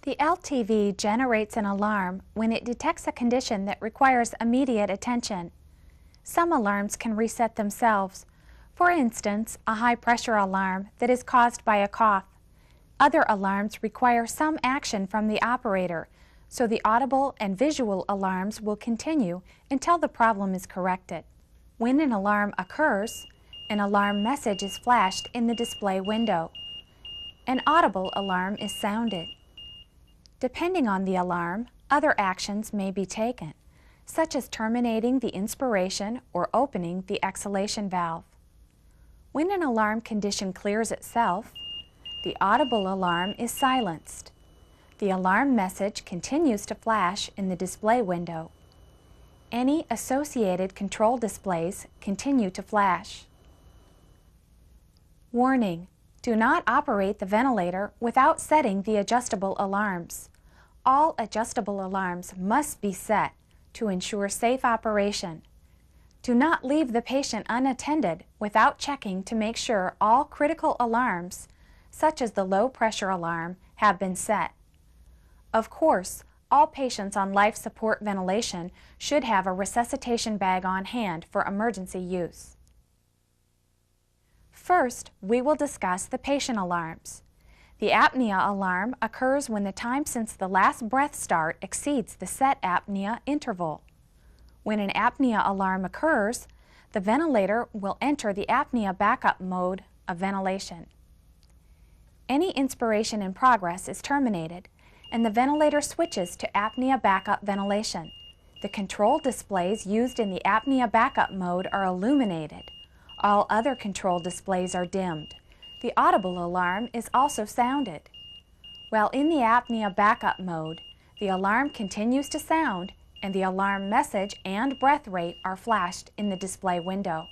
The LTV generates an alarm when it detects a condition that requires immediate attention. Some alarms can reset themselves. For instance, a high-pressure alarm that is caused by a cough. Other alarms require some action from the operator, so the audible and visual alarms will continue until the problem is corrected. When an alarm occurs, an alarm message is flashed in the display window. An audible alarm is sounded. Depending on the alarm, other actions may be taken, such as terminating the inspiration or opening the exhalation valve. When an alarm condition clears itself, the audible alarm is silenced. The alarm message continues to flash in the display window. Any associated control displays continue to flash. Warning: do not operate the ventilator without setting the adjustable alarms. All adjustable alarms must be set to ensure safe operation. Do not leave the patient unattended without checking to make sure all critical alarms, such as the low pressure alarm, have been set. Of course, all patients on life support ventilation should have a resuscitation bag on hand for emergency use. First, we will discuss the patient alarms. The apnea alarm occurs when the time since the last breath start exceeds the set apnea interval. When an apnea alarm occurs, the ventilator will enter the apnea backup mode of ventilation. Any inspiration in progress is terminated, and the ventilator switches to apnea backup ventilation. The control displays used in the apnea backup mode are illuminated. All other control displays are dimmed. The audible alarm is also sounded. While in the apnea backup mode, the alarm continues to sound, and the alarm message and breath rate are flashed in the display window.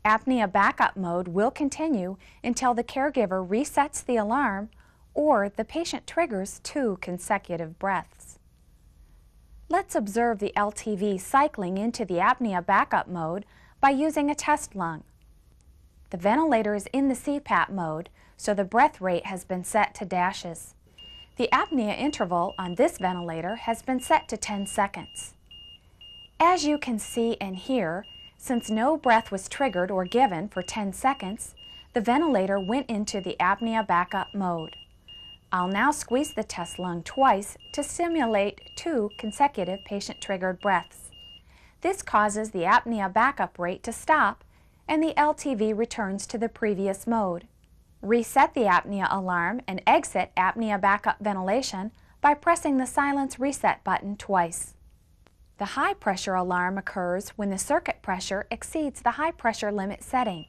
Apnea backup mode will continue until the caregiver resets the alarm or the patient triggers 2 consecutive breaths. Let's observe the LTV cycling into the apnea backup mode by using a test lung. The ventilator is in the CPAP mode, so the breath rate has been set to dashes. The apnea interval on this ventilator has been set to 10 seconds. As you can see and hear, since no breath was triggered or given for 10 seconds, the ventilator went into the apnea backup mode. I'll now squeeze the test lung twice to simulate 2 consecutive patient-triggered breaths. This causes the apnea backup rate to stop, and the LTV returns to the previous mode. Reset the apnea alarm and exit apnea backup ventilation by pressing the silence reset button twice. The high pressure alarm occurs when the circuit pressure exceeds the high pressure limit setting.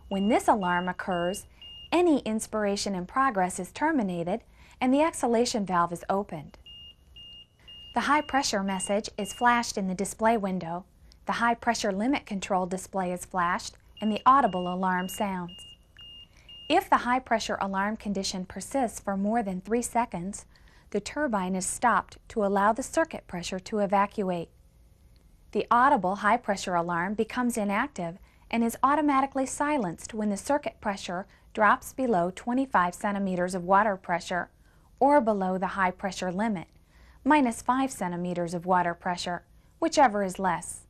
When this alarm occurs, any inspiration in progress is terminated and the exhalation valve is opened. The high pressure message is flashed in the display window, the high pressure limit control display is flashed, and the audible alarm sounds. If the high pressure alarm condition persists for more than 3 seconds, the turbine is stopped to allow the circuit pressure to evacuate. The audible high pressure alarm becomes inactive and is automatically silenced when the circuit pressure drops below 25 centimeters of water pressure or below the high pressure limit, minus 5 centimeters of water pressure, whichever is less.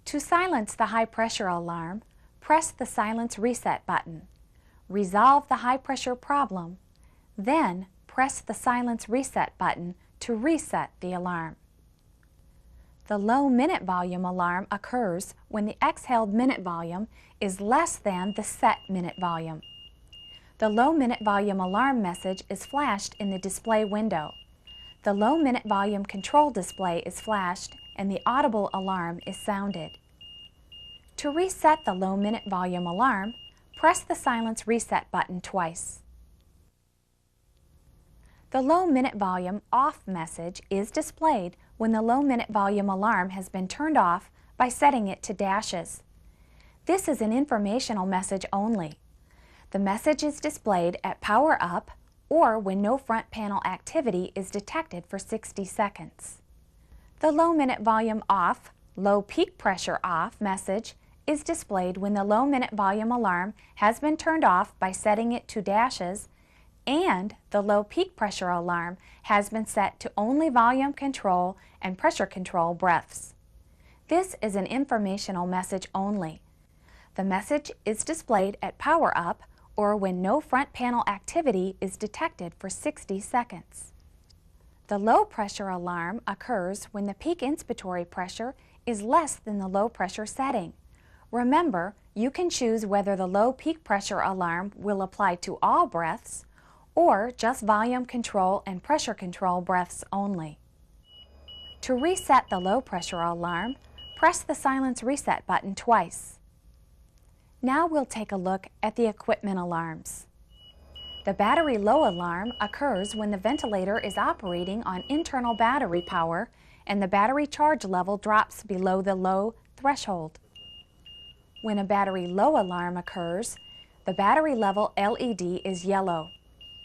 To silence the high pressure alarm, press the silence reset button. Resolve the high pressure problem, then press the silence reset button to reset the alarm. The low minute volume alarm occurs when the exhaled minute volume is less than the set minute volume. The low minute volume alarm message is flashed in the display window. The low minute volume control display is flashed and the audible alarm is sounded. To reset the low minute volume alarm, press the silence reset button twice. The low minute volume off message is displayed when the low minute volume alarm has been turned off by setting it to dashes. This is an informational message only. The message is displayed at power up or when no front panel activity is detected for 60 seconds. The low minute volume off, low peak pressure off message is displayed when the low minute volume alarm has been turned off by setting it to dashes and the low peak pressure alarm has been set to only volume control and pressure control breaths. This is an informational message only. The message is displayed at power up or when no front panel activity is detected for 60 seconds. The low pressure alarm occurs when the peak inspiratory pressure is less than the low pressure setting. Remember, you can choose whether the low peak pressure alarm will apply to all breaths or just volume control and pressure control breaths only. To reset the low pressure alarm, press the silence reset button twice. Now we'll take a look at the equipment alarms. The battery low alarm occurs when the ventilator is operating on internal battery power and the battery charge level drops below the low threshold. When a battery low alarm occurs, the battery level LED is yellow.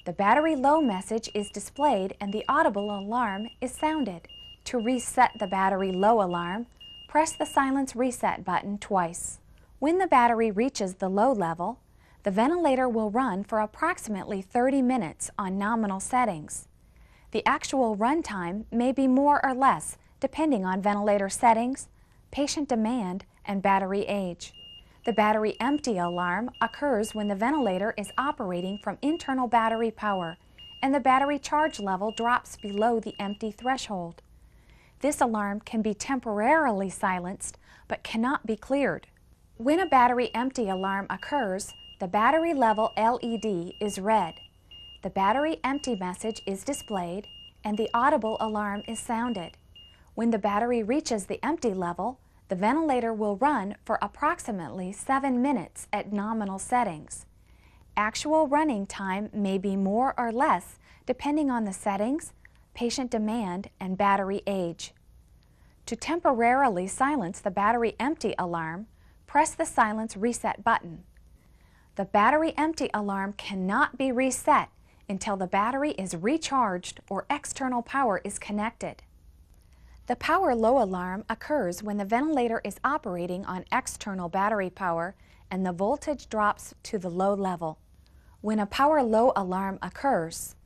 The battery low message is displayed and the audible alarm is sounded. To reset the battery low alarm, press the silence reset button twice. When the battery reaches the low level, the ventilator will run for approximately 30 minutes on nominal settings. The actual run time may be more or less depending on ventilator settings, patient demand, and battery age. The battery empty alarm occurs when the ventilator is operating from internal battery power and the battery charge level drops below the empty threshold. This alarm can be temporarily silenced but cannot be cleared. When a battery empty alarm occurs, the battery level LED is red. The battery empty message is displayed and the audible alarm is sounded. When the battery reaches the empty level, the ventilator will run for approximately 7 minutes at nominal settings. Actual running time may be more or less depending on the settings, patient demand, and battery age. To temporarily silence the battery empty alarm, press the silence reset button. The battery empty alarm cannot be reset until the battery is recharged or external power is connected. The power low alarm occurs when the ventilator is operating on external battery power and the voltage drops to the low level. When a power low alarm occurs,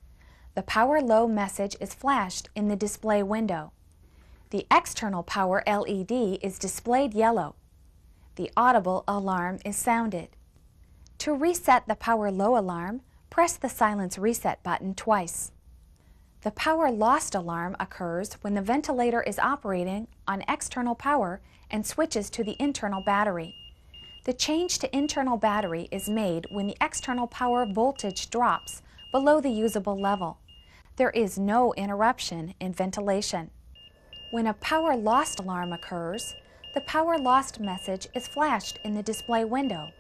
the power low message is flashed in the display window. The external power LED is displayed yellow. The audible alarm is sounded. To reset the power low alarm, press the silence reset button twice. The power lost alarm occurs when the ventilator is operating on external power and switches to the internal battery. The change to internal battery is made when the external power voltage drops below the usable level. There is no interruption in ventilation. When a power lost alarm occurs, the power lost message is flashed in the display window.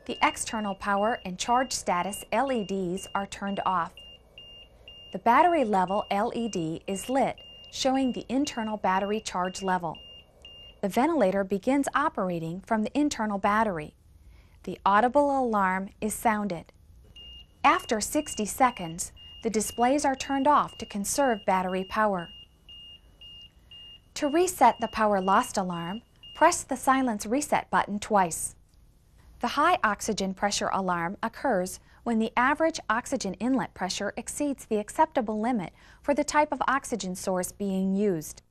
The external power and charge status LEDs are turned off. The battery level LED is lit, showing the internal battery charge level. The ventilator begins operating from the internal battery. The audible alarm is sounded. After 60 seconds, the displays are turned off to conserve battery power. To reset the power lost alarm, press the silence reset button twice. The high oxygen pressure alarm occurs when the average oxygen inlet pressure exceeds the acceptable limit for the type of oxygen source being used.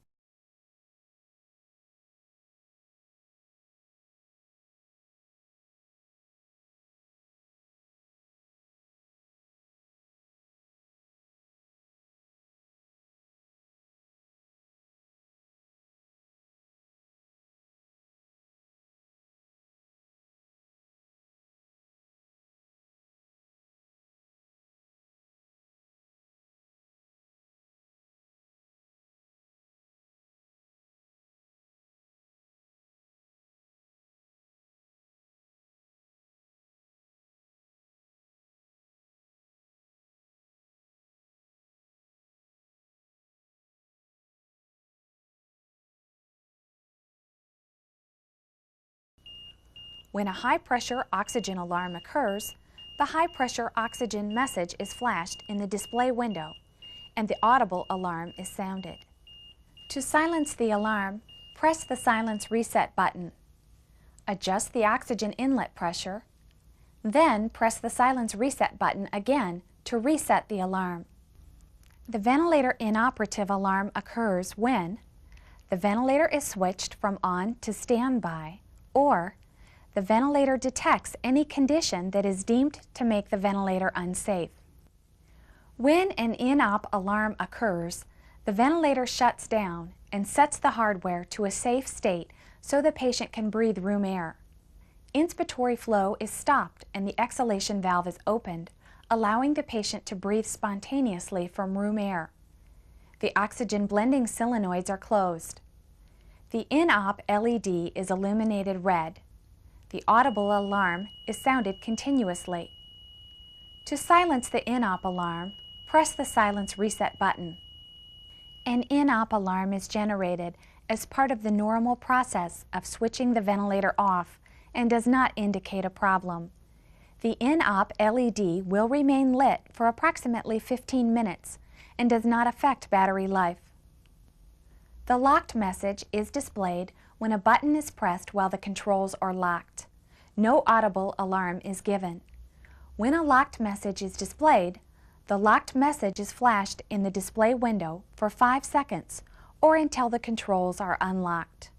When a high-pressure oxygen alarm occurs, the high-pressure oxygen message is flashed in the display window, and the audible alarm is sounded. To silence the alarm, press the silence reset button. Adjust the oxygen inlet pressure, then press the silence reset button again to reset the alarm. The ventilator inoperative alarm occurs when the ventilator is switched from on to standby, or the ventilator detects any condition that is deemed to make the ventilator unsafe. When an in-op alarm occurs, the ventilator shuts down and sets the hardware to a safe state so the patient can breathe room air. Inspiratory flow is stopped and the exhalation valve is opened, allowing the patient to breathe spontaneously from room air. The oxygen blending solenoids are closed. The in-op LED is illuminated red. The audible alarm is sounded continuously. To silence the in-op alarm, press the silence reset button. An in-op alarm is generated as part of the normal process of switching the ventilator off and does not indicate a problem. The in-op LED will remain lit for approximately 15 minutes and does not affect battery life. The locked message is displayed when a button is pressed while the controls are locked. No audible alarm is given. When a locked message is displayed, the locked message is flashed in the display window for 5 seconds or until the controls are unlocked.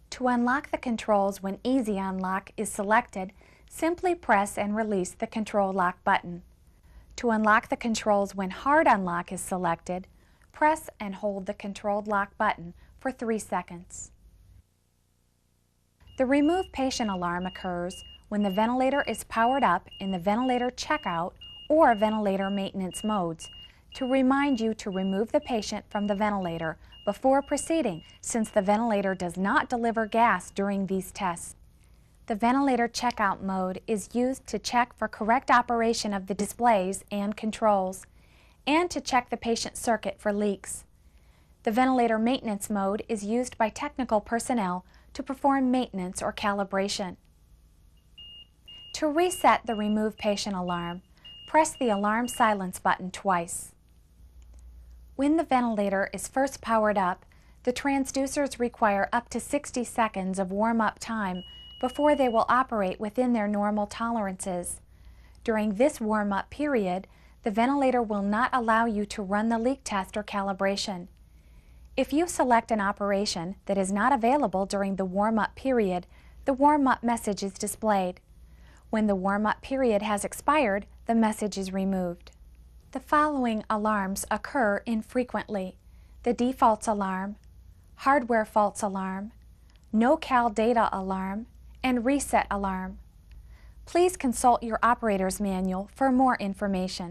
To unlock the controls when Easy Unlock is selected, simply press and release the control lock button. To unlock the controls when Hard Unlock is selected, press and hold the controlled lock button for 3 seconds. The Remove Patient alarm occurs when the ventilator is powered up in the ventilator checkout or ventilator maintenance modes to remind you to remove the patient from the ventilator before proceeding, since the ventilator does not deliver gas during these tests. The ventilator checkout mode is used to check for correct operation of the displays and controls, and to check the patient circuit for leaks. The ventilator maintenance mode is used by technical personnel to perform maintenance or calibration. To reset the Remove Patient alarm, press the alarm silence button twice. When the ventilator is first powered up, the transducers require up to 60 seconds of warm-up time before they will operate within their normal tolerances. During this warm-up period, the ventilator will not allow you to run the leak test or calibration. If you select an operation that is not available during the warm-up period, the warm-up message is displayed. When the warm-up period has expired, the message is removed. The following alarms occur infrequently: the defaults alarm, hardware faults alarm, no cal data alarm, and reset alarm. Please consult your operator's manual for more information.